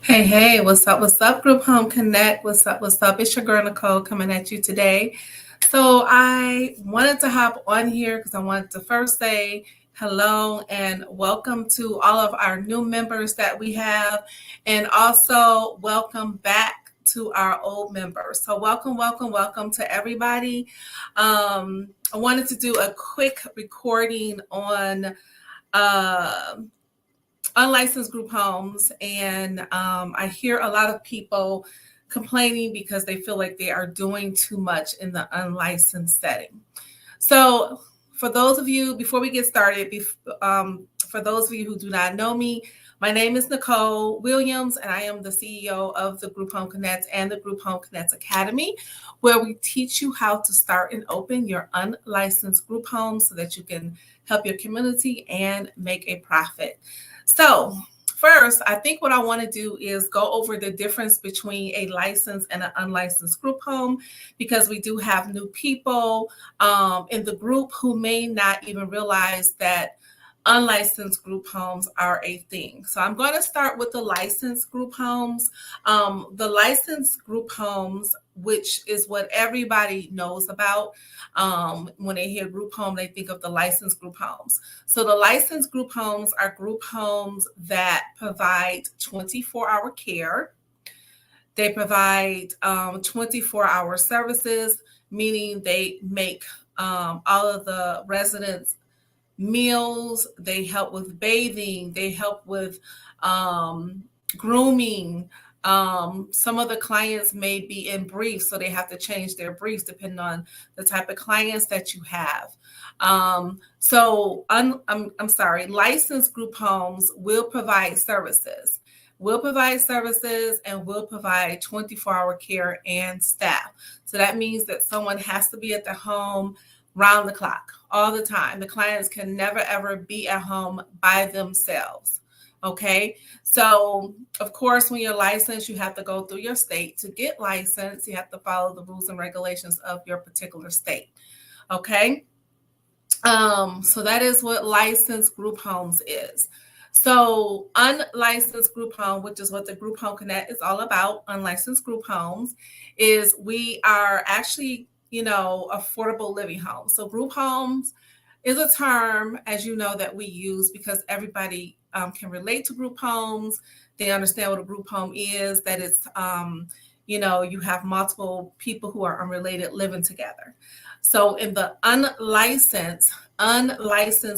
Hey, what's up, Group Home Connect? What's up? It's your girl Nicole coming at you today. So I wanted to hop on here because I wanted to first say hello and welcome to all of our new members that we have, and also welcome back to our old members. So welcome to everybody. I wanted to do a quick recording on uh, unlicensed group homes, and I hear a lot of people complaining because they feel like they are doing too much in the unlicensed setting. So, for those of you, before we get started, for those of you who do not know me, my name is Nicole Williams, and I am the CEO of the Group Home Connect and the Group Home Connect Academy, where we teach you how to start and open your unlicensed group homes so that you can help your community and make a profit. So, first, I think what I want to do is go over the difference between a licensed and an unlicensed group home, because we do have new people in the group who may not even realize that unlicensed group homes are a thing. So I'm going to start with the licensed group homes. The licensed group homes, which is what everybody knows about. When they hear group home, they think of the licensed group homes. So the licensed group homes are group homes that provide 24-hour care. They provide 24-hour services, meaning they make all of the residents meals, they help with bathing, they help with grooming. Some of the clients may be in briefs, so they have to change their briefs depending on the type of clients that you have. I'm sorry, licensed group homes will provide services. Will provide services and will provide 24-hour care and staff. So that means that someone has to be at the home round the clock, all the time. The clients can never ever be at home by themselves. Okay. So, of course, when you're licensed, you have to go through your state. To get licensed, you have to follow the rules and regulations of your particular state. Okay. So that is what licensed group homes is. So unlicensed group home, which is what the Group Home Connect is all about, unlicensed group homes, is we are actually, affordable living homes. So group homes is a term, as you know, that we use because everybody can relate to group homes. They understand what a group home is, that it's, you have multiple people who are unrelated living together. So in the unlicensed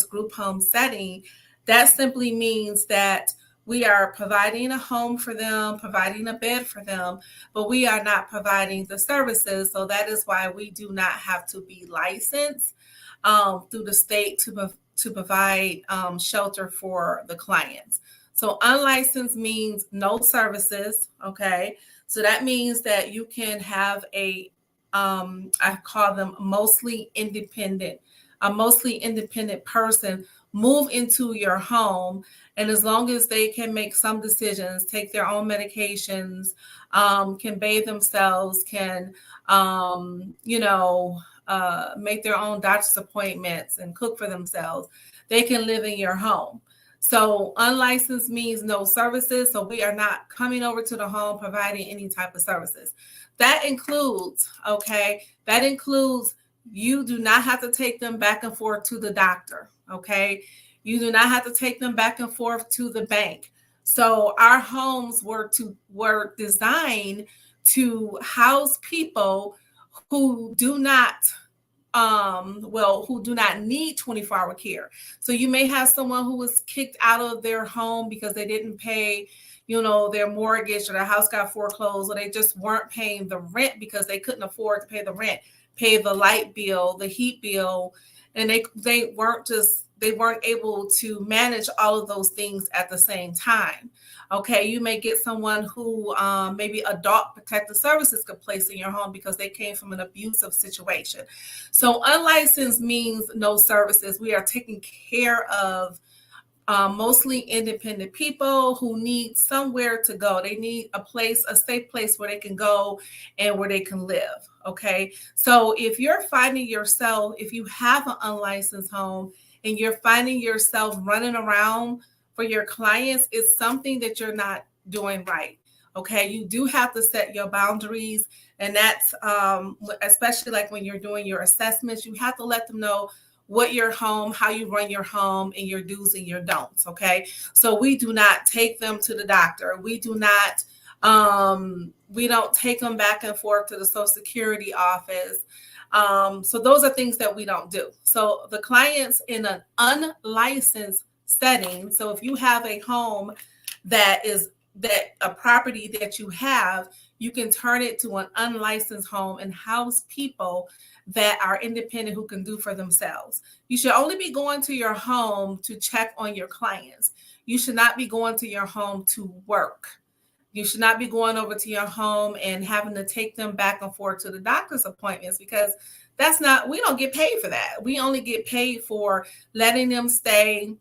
group home setting, that simply means that we are providing a home for them, providing a bed for them, but we are not providing the services. So that is why we do not have to be licensed through the state to provide shelter for the clients. So unlicensed means no services. Okay. So that means that you can have I call them a mostly independent person move into your home. And as long as they can make some decisions, take their own medications, can bathe themselves, can, make their own doctor's appointments and cook for themselves, they can live in your home. So unlicensed means no services. So we are not coming over to the home providing any type of services. That includes you do not have to take them back and forth to the doctor. Okay. You do not have to take them back and forth to the bank. So our homes were designed to house people who do not who do not need 24-hour care. So you may have someone who was kicked out of their home because they didn't pay, their mortgage, or their house got foreclosed, or they just weren't paying the rent because they couldn't afford to pay the rent, pay the light bill, the heat bill, and they weren't able to manage all of those things at the same time. Okay, you may get someone who maybe adult protective services could place in your home because they came from an abusive situation. So unlicensed means no services. We are taking care of mostly independent people who need somewhere to go. They need a safe place where they can go and where they can live. Okay. So if you have an unlicensed home and you're finding yourself running around for your clients is something that you're not doing right. Okay, you do have to set your boundaries, and that's especially like when you're doing your assessments, you have to let them know what your home, how you run your home, and your do's and your don'ts. Okay, so we do not take them to the doctor. We don't take them back and forth to the Social Security office. So those are things that we don't do. So the clients in an unlicensed setting. So if you have a home that a property that you have, you can turn it to an unlicensed home and house people that are independent who can do for themselves. You should only be going to your home to check on your clients. You should not be going to your home to work. You should not be going over to your home and having to take them back and forth to the doctor's appointments, because we don't get paid for that. We only get paid for letting them stay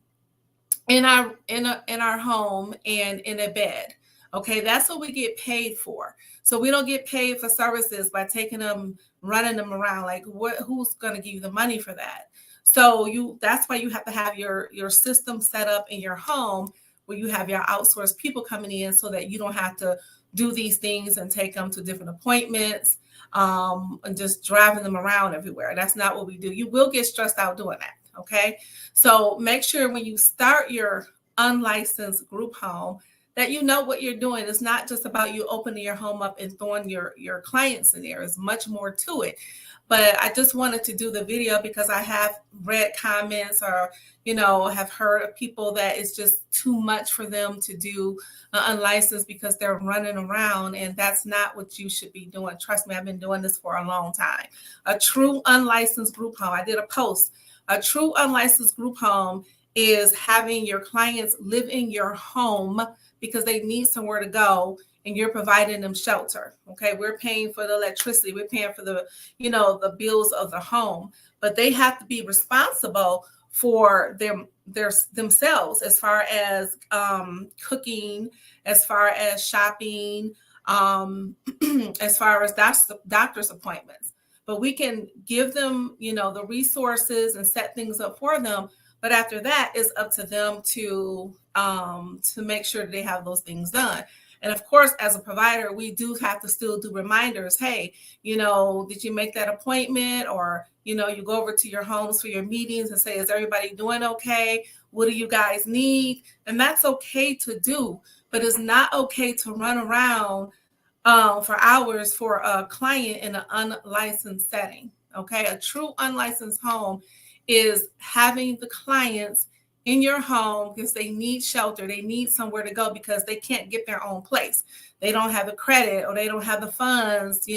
in our home and in a bed. Okay, that's what we get paid for. So we don't get paid for services by taking them, running them around. Like, who's going to give you the money for that? So that's why you have to have your system set up in your home, where you have your outsourced people coming in, so that you don't have to do these things and take them to different appointments, and just driving them around everywhere. That's not what we do. You will get stressed out doing that. Okay, so make sure when you start your unlicensed group home that you know what you're doing. It's not just about you opening your home up and throwing your clients in there. There's much more to it. But I just wanted to do the video because I have read comments, or have heard of people that it's just too much for them to do unlicensed because they're running around, and that's not what you should be doing. Trust me, I've been doing this for a long time. A true unlicensed group home, I did a post. A true unlicensed group home is having your clients live in your home because they need somewhere to go, and you're providing them shelter. Okay, we're paying for the electricity, we're paying for the bills of the home, but they have to be responsible for themselves, as far as cooking, as far as shopping, as far as doctor's appointments. But we can give them, the resources and set things up for them. But after that, it's up to them to make sure that they have those things done. And of course, as a provider, we do have to still do reminders. Hey, did you make that appointment? Or, you go over to your homes for your meetings and say, is everybody doing okay? What do you guys need? And that's okay to do, but it's not okay to run around for hours for a client in an unlicensed setting. Okay, a true unlicensed home is having the clients in your home because they need shelter, they need somewhere to go because they can't get their own place. They don't have the credit, or they don't have the funds,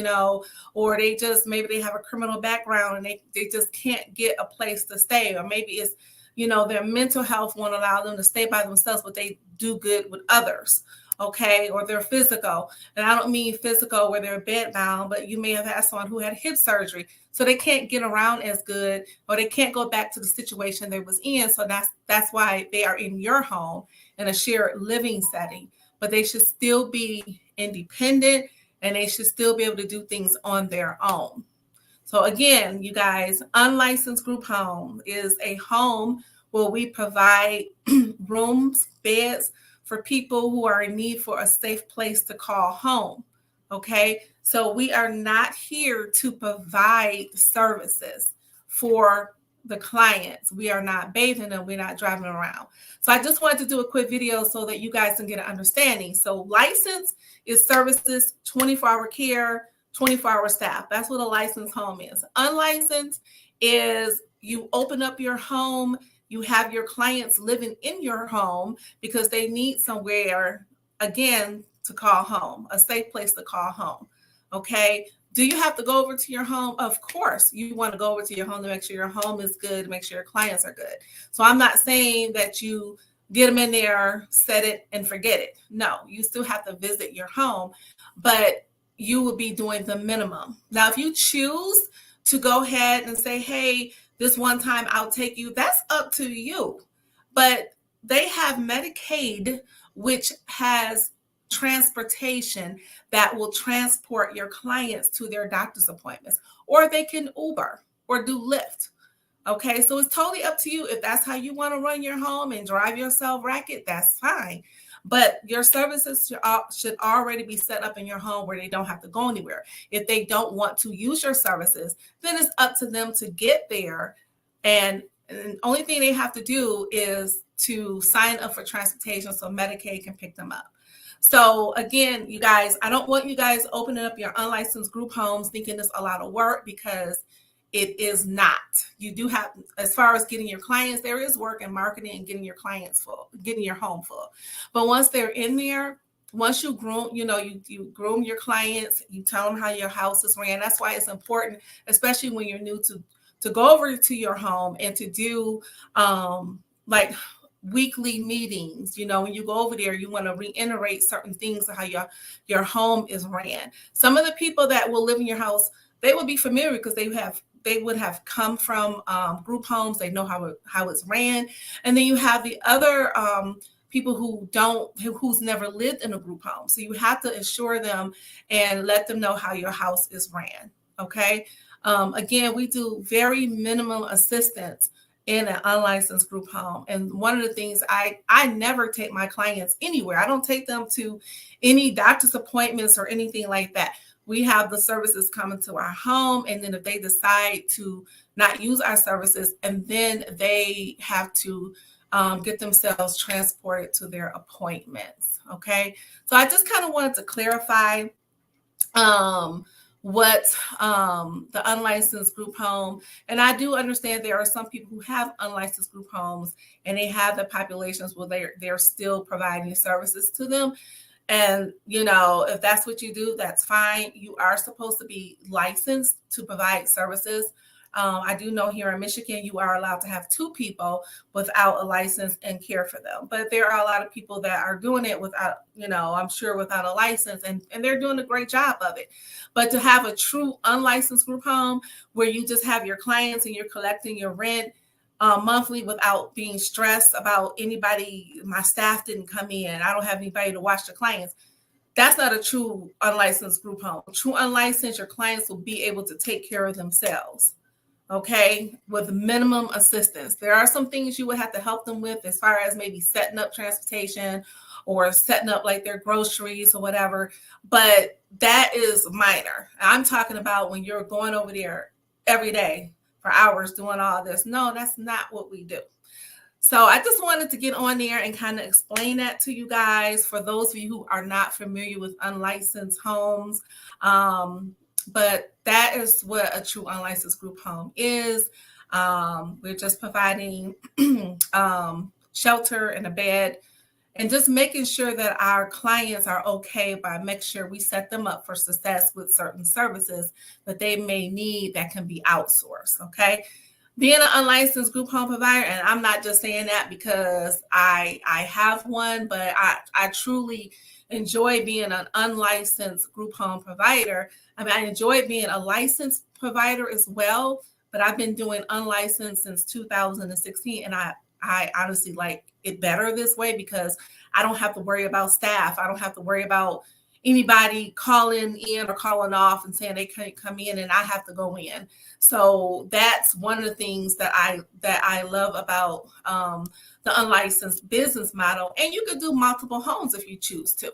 or maybe they have a criminal background and they just can't get a place to stay. Or maybe it's, their mental health won't allow them to stay by themselves, but they do good with others. Okay, or they're physical. And I don't mean physical where they're bedbound, but you may have had someone who had hip surgery, so they can't get around as good, or they can't go back to the situation they was in. So that's why they are in your home in a shared living setting. But they should still be independent, and they should still be able to do things on their own. So again, you guys, unlicensed group home is a home where we provide rooms, beds, for people who are in need for a safe place to call home. Okay, so we are not here to provide services for the clients. We are not bathing them, we're not driving around. So I just wanted to do a quick video so that you guys can get an understanding. So license is services, 24-hour care, 24-hour staff. That's what a licensed home is. Unlicensed is you open up your home, you have your clients living in your home because they need somewhere, again, to call home, a safe place to call home. Okay. Do you have to go over to your home? Of course, you want to go over to your home to make sure your home is good, make sure your clients are good. So I'm not saying that you get them in there, set it and forget it. No, you still have to visit your home, but you will be doing the minimum. Now, if you choose to go ahead and say, hey, this one time I'll take you, that's up to you. But they have Medicaid, which has transportation that will transport your clients to their doctor's appointments, or they can Uber or do Lyft. Okay, so it's totally up to you. If that's how you want to run your home and drive yourself racket, that's fine. But your services should already be set up in your home where they don't have to go anywhere. If they don't want to use your services, then it's up to them to get there. And the only thing they have to do is to sign up for transportation so Medicaid can pick them up. So again, you guys, I don't want you guys opening up your unlicensed group homes thinking it's a lot of work, because it is not. You do have, as far as getting your clients, there is work in marketing and getting your clients full, getting your home full. But once they're in there, once you groom, you groom your clients, you tell them how your house is ran. That's why it's important, especially when you're new, to go over to your home and to do like weekly meetings. When you go over there, you want to reiterate certain things of how your home is ran. Some of the people that will live in your house, they will be familiar because they would have come from group homes. They know how it's ran. And then you have the other people who's never lived in a group home. So you have to assure them and let them know how your house is ran. Okay. Again, we do very minimum assistance in an unlicensed group home. And one of the things, I never take my clients anywhere. I don't take them to any doctor's appointments or anything like that. We have the services coming to our home, and then if they decide to not use our services, and then they have to get themselves transported to their appointments. Okay, so I just kind of wanted to clarify what the unlicensed group home, and I do understand there are some people who have unlicensed group homes and they have the populations where they're still providing services to them. And, if that's what you do, that's fine. You are supposed to be licensed to provide services. I do know here in Michigan, you are allowed to have 2 people without a license and care for them. But there are a lot of people that are doing it without, I'm sure without a license, and they're doing a great job of it. But to have a true unlicensed group home where you just have your clients and you're collecting your rent monthly without being stressed about anybody, my staff didn't come in, I don't have anybody to watch the clients. That's not a true unlicensed group home. True unlicensed, your clients will be able to take care of themselves, okay, with minimum assistance. There are some things you would have to help them with as far as maybe setting up transportation or setting up like their groceries or whatever, but that is minor. I'm talking about when you're going over there every day for hours doing all this. No, that's not what we do. So I just wanted to get on there and kind of explain that to you guys, for those of you who are not familiar with unlicensed homes. But that is what a true unlicensed group home is. We're just providing shelter and a bed, and just making sure that our clients are okay by making sure we set them up for success with certain services that they may need that can be outsourced. Okay. Being an unlicensed group home provider, and I'm not just saying that because I have one, but I truly enjoy being an unlicensed group home provider. I mean, I enjoy being a licensed provider as well, but I've been doing unlicensed since 2016, and I honestly like it better this way because I don't have to worry about staff. I don't have to worry about anybody calling in or calling off and saying they can't come in and I have to go in. So that's one of the things that I love about the unlicensed business model. And you can do multiple homes if you choose to.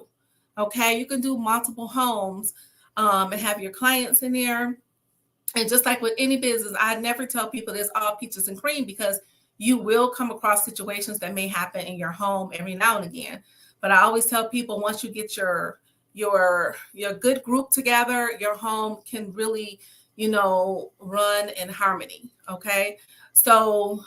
Okay, you can do multiple homes and have your clients in there. And just like with any business, I never tell people there's all peaches and cream, because you will come across situations that may happen in your home every now and again. But I always tell people, once you get your good group together, your home can really, run in harmony. Okay. So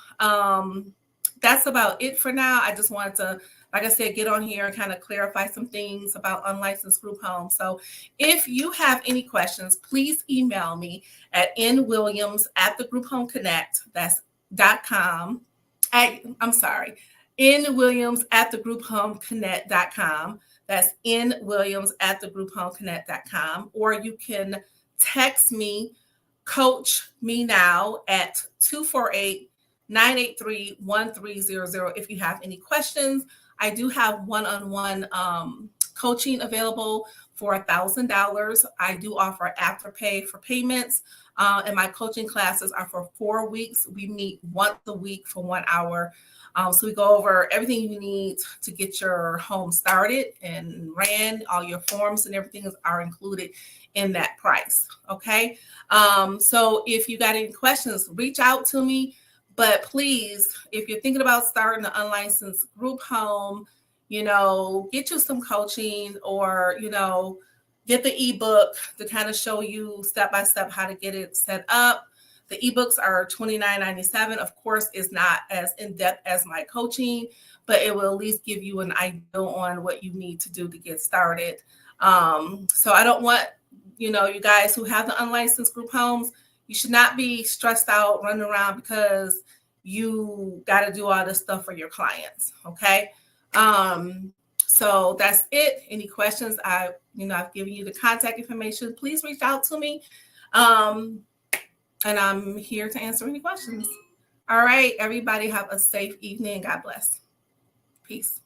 that's about it for now. I just wanted to, like I said, get on here and kind of clarify some things about unlicensed group homes. So if you have any questions, please email me at nwilliams@thegrouphomeconnect. That's .com. I'm sorry, nwilliams@thegrouphomeconnect.com. That's nwilliams@thegrouphomeconnect.com. Or you can text me, Coach Me Now, at 248-983-1300 if you have any questions. I do have one-on-one coaching available for $1,000. I do offer Afterpay for payments. And my coaching classes are for 4 weeks. We meet once a week for 1 hour. So we go over everything you need to get your home started and ran. All your forms and everything are included in that price. Okay. So if you got any questions, reach out to me. But please, if you're thinking about starting an unlicensed group home, get you some coaching, or, get the ebook to kind of show you step by step how to get it set up. The ebooks are $29.97. Of course, it's not as in-depth as my coaching, but it will at least give you an idea on what you need to do to get started. So I don't want, you guys who have the unlicensed group homes, you should not be stressed out running around because you got to do all this stuff for your clients. Okay. So that's it. Any questions? I've given you the contact information. Please reach out to me. And I'm here to answer any questions. All right, everybody have a safe evening. God bless. Peace.